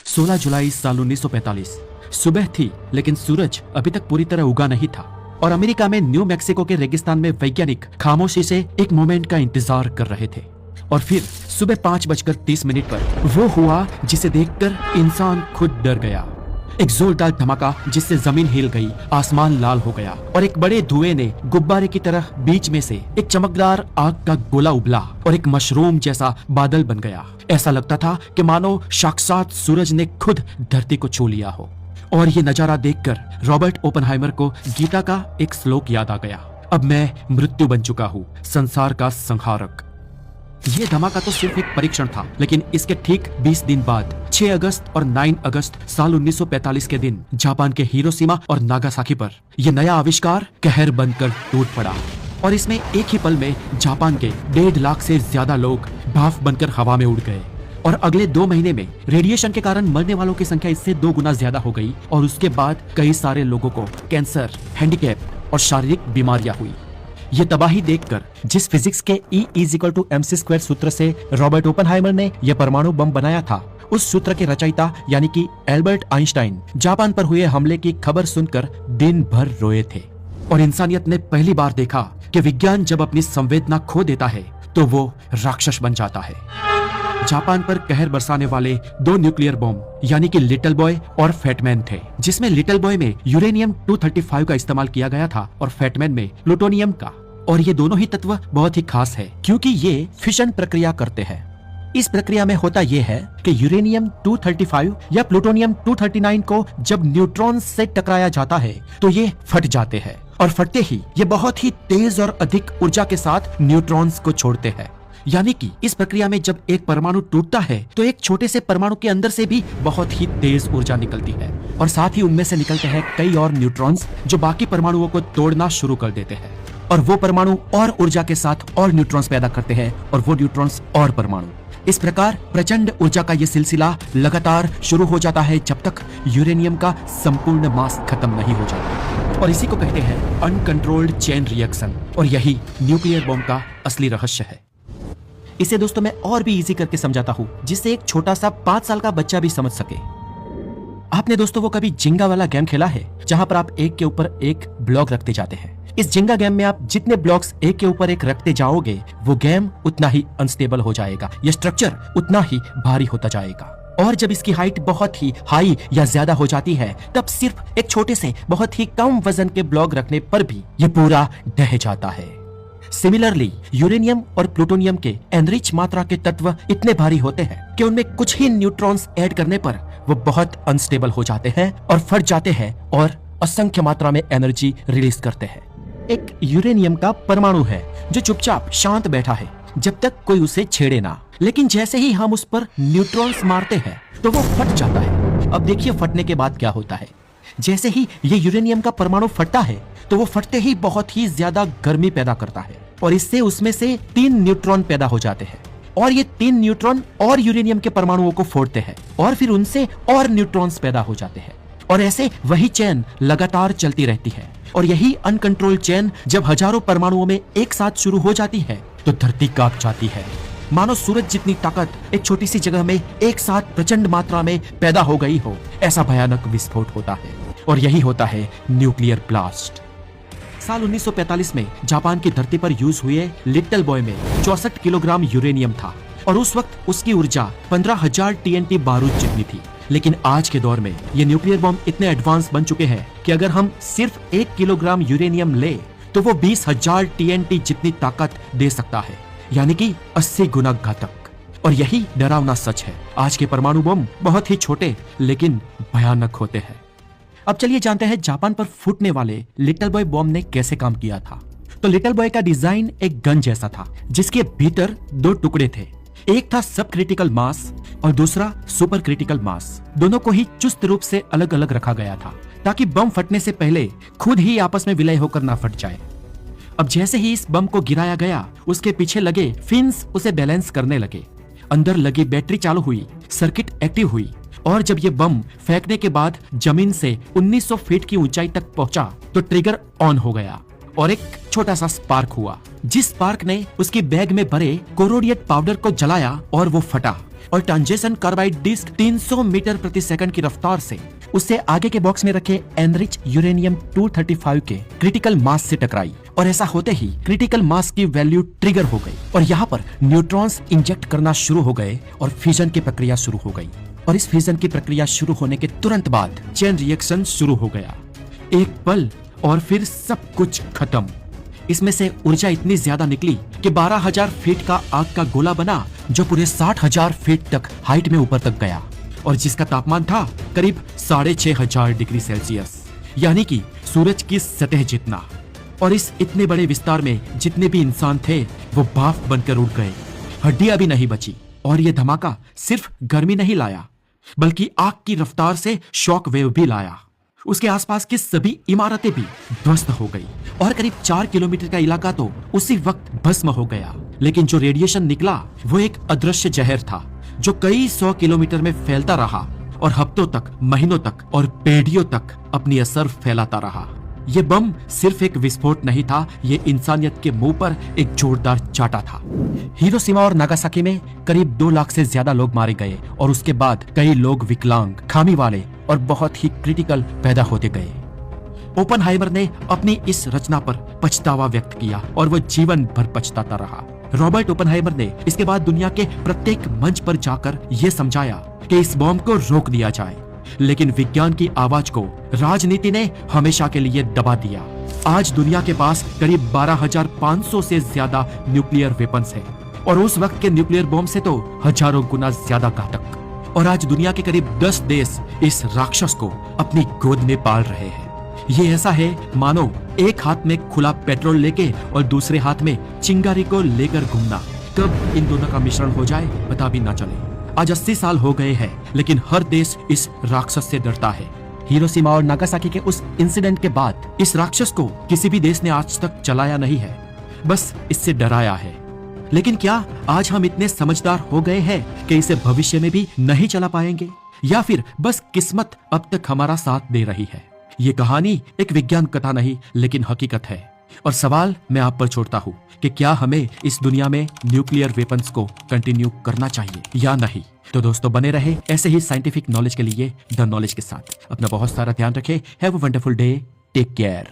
16 जुलाई साल 1945 सुबह थी, लेकिन सूरज अभी तक पूरी तरह उगा नहीं था और अमेरिका में न्यू मैक्सिको के रेगिस्तान में वैज्ञानिक खामोशी से एक मोमेंट का इंतजार कर रहे थे। और फिर सुबह 5:30 पर वो हुआ जिसे देखकर इंसान खुद डर गया। एक जोरदार धमाका जिससे जमीन हिल गई, आसमान लाल हो गया और एक बड़े धुएं ने गुब्बारे की तरह बीच में से एक चमकदार आग का गोला उबला और एक मशरूम जैसा बादल बन गया। ऐसा लगता था कि मानो साक्षात सूरज ने खुद धरती को छू लिया हो। और ये नजारा देखकर रॉबर्ट ओपेनहाइमर को गीता का एक श्लोक याद आ गया, अब मैं मृत्यु बन चुका हूँ, संसार का संहारक। ये धमाका तो सिर्फ एक परीक्षण था, लेकिन इसके ठीक 20 दिन बाद 6 अगस्त और 9 अगस्त साल 1945 के दिन जापान के हिरोशिमा और नागासाकी पर यह नया आविष्कार कहर बनकर टूट पड़ा। और इसमें एक ही पल में जापान के 1.5 लाख से ज्यादा लोग भाप बनकर हवा में उड़ गए। और अगले 2 महीने में रेडिएशन के कारण मरने वालों की संख्या इससे 2 गुना ज्यादा हो गई। और उसके बाद कई सारे लोगों को कैंसर, हैंडीकैप और शारीरिक बीमारियां हुई। ये तबाही देखकर जिस फिजिक्स के E=mc² सूत्र से रॉबर्ट ओपेनहाइमर ने यह परमाणु बम बनाया था, उस सूत्र के रचयिता यानी कि एल्बर्ट आइंस्टाइन जापान पर हुए हमले की खबर सुनकर दिन भर रोए थे। और इंसानियत ने पहली बार देखा कि विज्ञान जब अपनी संवेदना खो देता है तो वो राक्षस बन जाता है। जापान पर कहर बरसाने वाले 2 न्यूक्लियर बॉम्ब यानी कि लिटिल बॉय और फैटमैन थे, जिसमें लिटिल बॉय में यूरेनियम 235 का इस्तेमाल किया गया था और फैटमैन में प्लूटोनियम का। और ये दोनों ही तत्व बहुत ही खास है क्योंकि ये फिशन प्रक्रिया करते हैं। इस प्रक्रिया में होता यह है कि यूरेनियम 235 या प्लूटोनियम 239 को जब न्यूट्रॉन से टकराया जाता है तो ये फट जाते हैं और फटते ही ये बहुत ही तेज और अधिक ऊर्जा के साथ न्यूट्रॉन्स को छोड़ते हैं। यानी कि इस प्रक्रिया में जब एक परमाणु टूटता है तो एक छोटे से परमाणु के अंदर से भी बहुत ही तेज ऊर्जा निकलती है और साथ ही उनमें से निकलते हैं कई और न्यूट्रॉन्स जो बाकी परमाणुओं को तोड़ना शुरू कर देते हैं। और वो परमाणु और ऊर्जा के साथ और न्यूट्रॉन्स पैदा करते हैं और वो न्यूट्रॉन्स और परमाणु। इस प्रकार प्रचंड ऊर्जा का ये सिलसिला लगातार शुरू हो जाता है जब तक यूरेनियम का संपूर्ण मास खत्म नहीं हो जाता। और इसी को कहते हैं अनकंट्रोल्ड चेन रिएक्शन। और यही न्यूक्लियर बॉम्ब का असली रहस्य है। इसे दोस्तों मैं और भी इजी करके समझाता हूँ जिससे एक छोटा सा 5 साल का बच्चा भी समझ सके। आपने दोस्तों वो कभी जिंगा वाला गेम खेला है जहां पर आप एक के ऊपर एक ब्लॉक रखते जाते हैं। इस जिंगा गेम में आप जितने ब्लॉक्स एक के ऊपर एक रखते जाओगे वो गेम उतना ही अनस्टेबल हो जाएगा, यह स्ट्रक्चर उतना ही भारी होता जाएगा। और जब इसकी हाइट बहुत ही हाई या ज्यादा हो जाती है तब सिर्फ एक छोटे से बहुत ही कम वजन के ब्लॉक रखने पर भी ये पूरा ढह जाता है। सिमिलरली यूरेनियम और प्लूटोनियम के एनरिच मात्रा के तत्व इतने भारी होते हैं कि उनमें कुछ ही न्यूट्रॉन्स ऐड करने पर वो बहुत अनस्टेबल हो जाते हैं और फट जाते हैं और असंख्य मात्रा में एनर्जी रिलीज करते हैं। एक यूरेनियम का परमाणु है जो चुपचाप शांत बैठा है जब तक कोई उसे छेड़े ना, लेकिन जैसे ही हम उस पर न्यूट्रॉन्स मारते हैं तो वो फट जाता है। अब देखिए फटने के बाद क्या होता है। जैसे ही ये यूरेनियम का परमाणु फटता है तो वो फटते ही बहुत ही ज्यादा गर्मी पैदा करता है और इससे उसमें से 3 न्यूट्रॉन पैदा हो जाते हैं और ये 3 न्यूट्रॉन और यूरेनियम के परमाणुओं को फोड़ते हैं और फिर उनसे और न्यूट्रॉन्स पैदा हो जाते हैं और ऐसे वही चेन लगातार चलती रहती है। और यही अनकंट्रोल्ड चेन जब हजारों परमाणुओं में एक साथ शुरू हो जाती है तो धरती कांप जाती है। मानो सूरज जितनी ताकत एक छोटी सी जगह में एक साथ प्रचंड मात्रा में पैदा हो गई हो, ऐसा भयानक विस्फोट होता है और यही होता है न्यूक्लियर ब्लास्ट। साल 1945 में जापान की धरती पर यूज हुए लिटिल बॉय में 64 किलोग्राम यूरेनियम था और उस वक्त उसकी ऊर्जा 15,000 TNT बारूद जितनी थी। लेकिन आज के दौर में ये न्यूक्लियर बॉम्ब इतने एडवांस बन चुके हैं कि अगर हम सिर्फ 1 किलोग्राम यूरेनियम ले तो वो 20,000 TNT जितनी ताकत दे सकता है, यानी कि 80 गुना घातक। और यही डरावना सच है। आज के परमाणु बम बहुत ही छोटे लेकिन भयानक होते हैं। अब चलिए जानते हैं जापान पर फूटने वाले लिटिल बॉय बॉम्ब ने कैसे काम किया था। तो लिटिल बॉय का डिजाइन एक गन जैसा था जिसके भीतर 2 टुकड़े थे। एक था सब क्रिटिकल मास और दूसरा सुपर क्रिटिकल मास। दोनों को ही चुस्त रूप से अलग अलग रखा गया था ताकि बम फटने से पहले खुद ही आपस में विलय होकर ना फट जाए। अब जैसे ही इस बम को गिराया गया उसके पीछे लगे फिन्स उसे बैलेंस करने लगे। अंदर लगी बैटरी चालू हुई, सर्किट एक्टिव हुई और जब ये बम फेंकने के बाद जमीन से 1900 फीट की ऊंचाई तक पहुंचा तो ट्रिगर ऑन हो गया और एक छोटा सा स्पार्क हुआ, जिस स्पार्क ने उसकी बैग में भरे कोरोडिएट पाउडर को जलाया और वो फटा और टंजेशन कार्बाइड डिस्क 300 मीटर प्रति सेकंड की रफ्तार से उससे आगे के बॉक्स में रखे एनरिच यूरेनियम 235 के क्रिटिकल मास से टकराई। और ऐसा होते ही क्रिटिकल मास की वैल्यू ट्रिगर हो गई और यहाँ पर न्यूट्रॉन्स इंजेक्ट करना शुरू हो गए और फ्यूजन की प्रक्रिया शुरू हो गई। और इस फ्यूजन की प्रक्रिया शुरू होने के तुरंत बाद चेन रिएक्शन शुरू हो गया। एक पल और फिर सब कुछ खत्म। इसमें से ऊर्जा इतनी ज्यादा निकली कि 12,000 फीट का आग का गोला बना, जो पूरे 60,000 फीट तक हाइट में ऊपर तक गया और जिसका तापमान था करीब 6,500 डिग्री सेल्सियस, यानी कि सूरज की सतह जितना। और इस इतने बड़े विस्तार में जितने भी इंसान थे वो भाप बनकर उड़ गए, हड्डियां भी नहीं बची। और ये धमाका सिर्फ गर्मी नहीं लाया, बल्कि आग की रफ्तार से शॉक वेव भी लाया। उसके आसपास की सभी इमारतें भी ध्वस्त हो गई और करीब 4 किलोमीटर का इलाका तो उसी वक्त भस्म हो गया। लेकिन जो रेडिएशन निकला वो एक अदृश्य जहर था, जो कई 100 किलोमीटर में फैलता रहा और हफ्तों तक, महीनों तक और पीढ़ियों तक अपनी असर फैलाता रहा। ये बम सिर्फ एक विस्फोट नहीं था, ये इंसानियत के मुंह पर एक जोरदार चाटा था। हिरोशिमा और नागासाकी में करीब 2 लाख से ज्यादा लोग मारे गए और उसके बाद कई लोग विकलांग, खामी वाले और बहुत ही क्रिटिकल पैदा होते गए। ओपनहाइमर ने अपनी इस रचना पर पछतावा व्यक्त किया और वो जीवन भर पछताता रहा। रॉबर्ट ओपनहाइमर ने इसके बाद दुनिया के प्रत्येक मंच पर जाकर ये समझाया कि इस बॉम्ब को रोक दिया जाए, लेकिन विज्ञान की आवाज को राजनीति ने हमेशा के लिए दबा दिया। आज दुनिया के पास करीब 12,500 से ज्यादा न्यूक्लियर वेपन्स हैं और उस वक्त के न्यूक्लियर बॉम्ब से तो हजारों गुना ज्यादा घातक। और आज दुनिया के करीब 10 देश इस राक्षस को अपनी गोद में पाल रहे हैं। ये ऐसा है मानो एक हाथ में खुला पेट्रोल लेके और दूसरे हाथ में चिंगारी को लेकर घूमना। कब इन दोनों का मिश्रण हो जाए पता भी ना चले। आज 80 साल हो गए हैं, लेकिन हर देश इस राक्षस से डरता है। हिरोशिमा और नागासाकी के उस इंसिडेंट के बाद इस राक्षस को किसी भी देश ने आज तक चलाया नहीं है, बस इससे डराया है। लेकिन क्या आज हम इतने समझदार हो गए हैं कि इसे भविष्य में भी नहीं चला पाएंगे, या फिर बस किस्मत अब तक हमारा साथ दे रही है? ये कहानी एक विज्ञान कथा नहीं, लेकिन हकीकत है। और सवाल मैं आप पर छोड़ता हूँ कि क्या हमें इस दुनिया में न्यूक्लियर वेपन्स को कंटिन्यू करना चाहिए या नहीं। तो दोस्तों बने रहे ऐसे ही साइंटिफिक नॉलेज के लिए द नॉलेज के साथ। अपना बहुत सारा ध्यान रखें। Have a wonderful day. Take care.